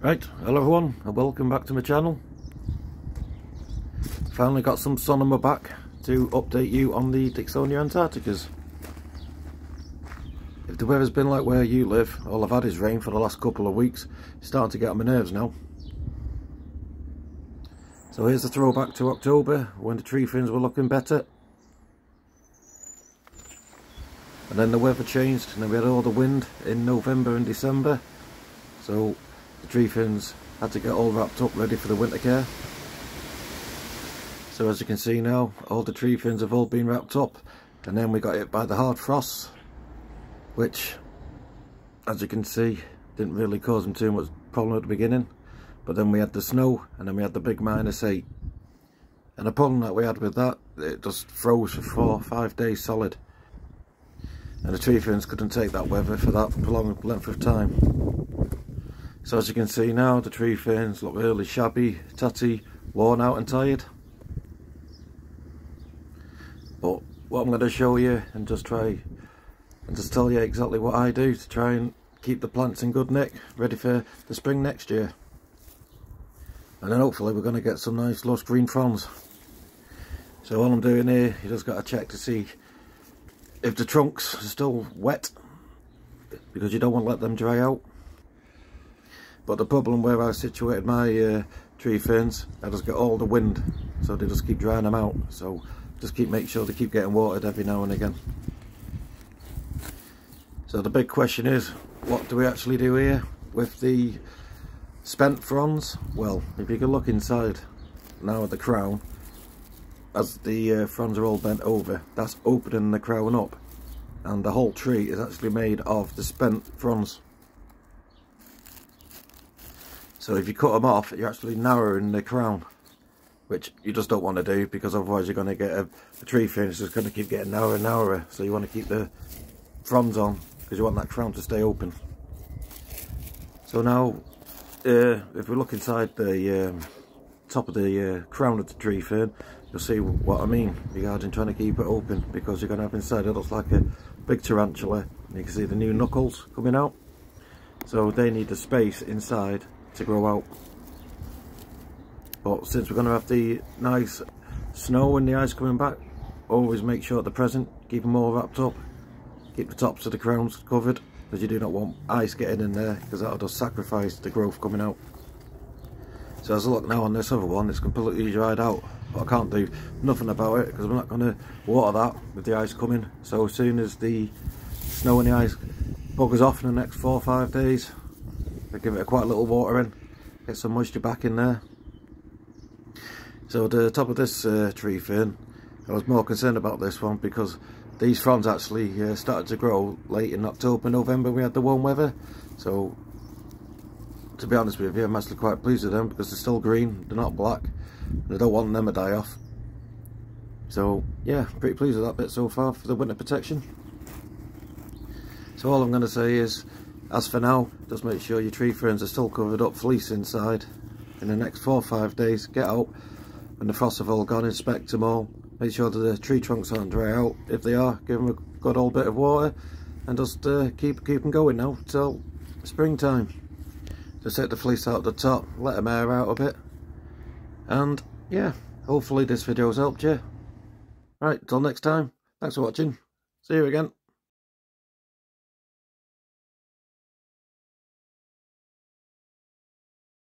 Right, hello everyone and welcome back to my channel. Finally got some sun on my back to update you on the Dicksonia Antarcticas. If the weather's been like where you live, all I've had is rain for the last couple of weeks. It's starting to get on my nerves now. So here's the throwback to October when the tree ferns were looking better. And then the weather changed and then we had all the wind in November and December. So the tree ferns had to get all wrapped up ready for the winter care. So as you can see now, all the tree ferns have all been wrapped up, and then we got hit by the hard frosts, which as you can see didn't really cause them too much problem at the beginning, but then we had the snow and then we had the big -8, and the problem that we had with that, it just froze for 4 or 5 days solid, and the tree ferns couldn't take that weather for that prolonged length of time. So as you can see now, the tree ferns look really shabby, tatty, worn out and tired. But what I'm going to show you and just tell you exactly what I do to try and keep the plants in good nick, ready for the spring next year. And then hopefully we're going to get some nice lush green fronds. So all I'm doing here, you just got to check to see if the trunks are still wet, because you don't want to let them dry out. But the problem where I situated my tree ferns, I just get all the wind, so they just keep drying them out. So just make sure they keep getting watered every now and again. So the big question is, what do we actually do here with the spent fronds? Well, if you can look inside now at the crown, as the fronds are all bent over, that's opening the crown up, and the whole tree is actually made of the spent fronds. So if you cut them off, you're actually narrowing the crown, which you just don't want to do, because otherwise you're going to get a tree fern that's just going to keep getting narrower and narrower. So you want to keep the fronds on, because you want that crown to stay open. So now, if we look inside the top of the crown of the tree fern, you'll see what I mean regarding trying to keep it open, because you're going to have inside, it looks like a big tarantula, and you can see the new knuckles coming out. So they need the space inside to grow out. But since we're going to have the nice snow and the ice coming back, always make sure at the present keep them all wrapped up, keep the tops of the crowns covered, because you do not want ice getting in there, because that'll just sacrifice the growth coming out. So as I look now on this other one, it's completely dried out, but I can't do nothing about it because I'm not going to water that with the ice coming. So as soon as the snow and the ice buggers off in the next 4 or 5 days, I give it a quite little water in, get some moisture back in there. So the top of this tree fern, I was more concerned about this one because these fronds actually started to grow late in October, November. We had the warm weather. So to be honest with you, I'm actually quite pleased with them because they're still green, they're not black, and I don't want them to die off. So yeah, pretty pleased with that bit so far for the winter protection. So all I'm going to say is, as for now, just make sure your tree ferns are still covered up, fleece inside. In the next 4 or 5 days, get out when the frosts have all gone, inspect them all, make sure that the tree trunks aren't dry out. If they are, give them a good old bit of water, and just keep them going now till springtime. Just take the fleece out the top, let them air out a bit, and yeah, hopefully this video's helped you. Right, till next time, thanks for watching, see you again.